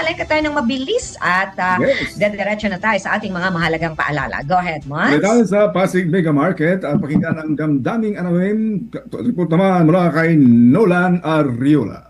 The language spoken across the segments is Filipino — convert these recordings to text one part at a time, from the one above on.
Mamalengke tayo ng mabilis at Yes. dediretso na tayo sa ating mga mahalagang paalala. Go ahead, Mons. Dahil sa Pasig Mega Market, pakinggan ang damdaming anamin. Report naman mula kay Nolan Arriola.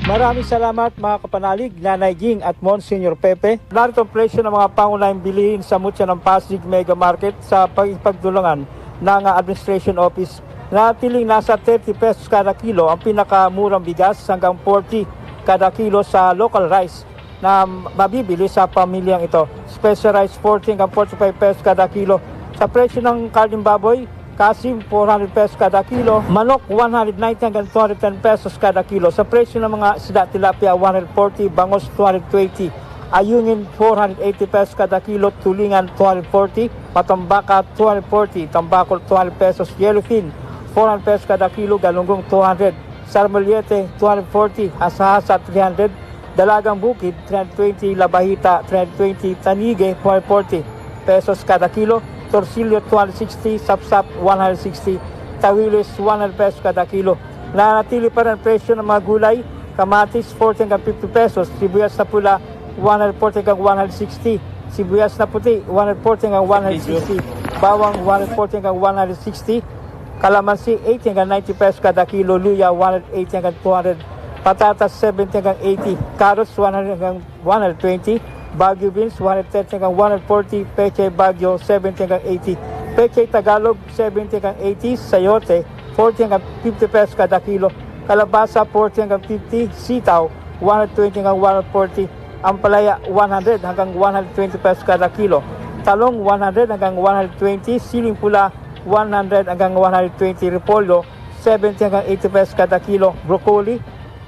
Maraming salamat mga kapanalig, Nanay Ging at Monsignor Pepe. Narito ang presyo ng mga pangunahing bilihin sa mutya ng Pasig Mega Market sa pagdulungan ng Administration Office. Natiling nasa 30 pesos kada kilo ang pinakamurang bigas hanggang 40 kada kilo sa local rice na mabibili sa pamilyang ito. Special rice 40 hanggang 45 pesos kada kilo. Sa presyo ng karning baboy, kasim 400 pesos kada kilo, manok 190 hanggang 210 pesos kada kilo. Sa presyo ng mga isda tilapia 140, bangos 220, ayungin 480 pesos kada kilo, tulingan 240, patambaka 240, tambakol 200 pesos, yellowfin 400 pesos kada kilo, galunggong 200, sarmoliete 240, hasa-hasa 300, dalagang bukid 320, labahita 320, tanige 440 pesos kada kilo, torsilyo 260, sapsap 160, tawilis 100 pesos kada kilo. Nanatili pa rin ang presyo ng mga gulay, kamatis 40 hanggang 50 pesos, sibuyas na pula 140 hanggang 160, sibuyas na puti 140 hanggang 160, bawang 140 hanggang 160, kalamansi 80 hanggang 90 pesos kada kilo, luya 180 hanggang 200, patatas 70 hanggang 80, carrots 100 hanggang 120, Baguio beans 130 hanggang 140, peche Baguio 70 hanggang 80, peche Tagalog 70 hanggang 80, sayote 40 hanggang 50 pesos kada kilo, kalabasa 40 hanggang 50, sitaw 120 hanggang 140, ampalaya 100 hanggang 120 pesos kada kilo, talong 100 hanggang 120, siling pula 100 hanggang 120, repolyo 70 hanggang 80 pesos kada kilo, broccoli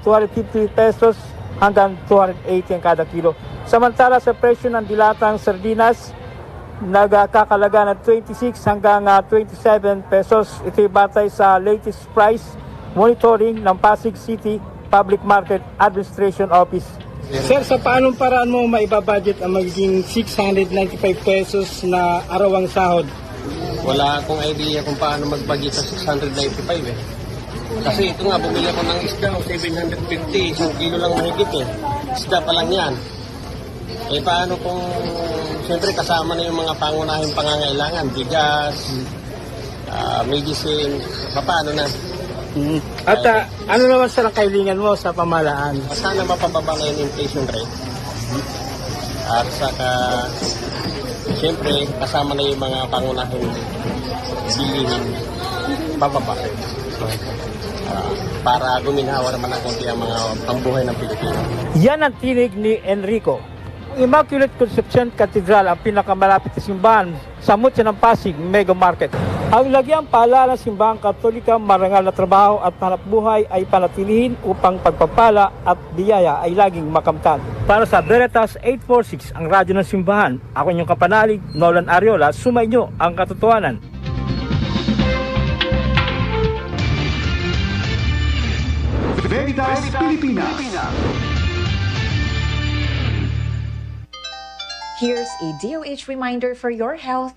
250 pesos hanggang 280 ang kada kilo. Samantala sa presyo ng dilatang sardinas, nagkakalaga ng 26 hanggang 27 pesos. Ito'y batay sa latest price monitoring ng Pasig City Public Market Administration Office. Sir, sa paanong paraan mo maibabudget ang magiging 695 pesos na arawang sahod? Wala akong idea kung paano mag-budget sa 695 eh. Kasi ito nga, bumili ako ng isda, 750, isang kilo lang mahigit eh. Isda pa lang yan. Eh paano kung, siyempre kasama na yung mga pangunahing pangangailangan, bigas, medicine, paano na? At ano naman sir ang kailangan mo sa pamahalaan? Sana mapababa na yung inflation rate. At saka, siyempre, kasama na yung mga pangunahing bilihin, pababa. Para guminhawa naman ng konti ang mga pambuhay ng Pilipino. Yan ang tinig ni Enrico. Immaculate Conception Cathedral ang pinakamalapit na simbahan sa mutya ng Pasig Mega Market. Ang lagyang paalala ng simbahang Katolika, marangal na trabaho at hanapbuhay ay panatilihin upang pagpapala at biyaya ay laging makamtan. Para sa Veritas 846, ang radyo ng simbahan, ako inyong kapanalig, Nolan Arriola, sumainyo ang katotohanan. Veritas Pilipinas. Here's a DOH reminder for your health.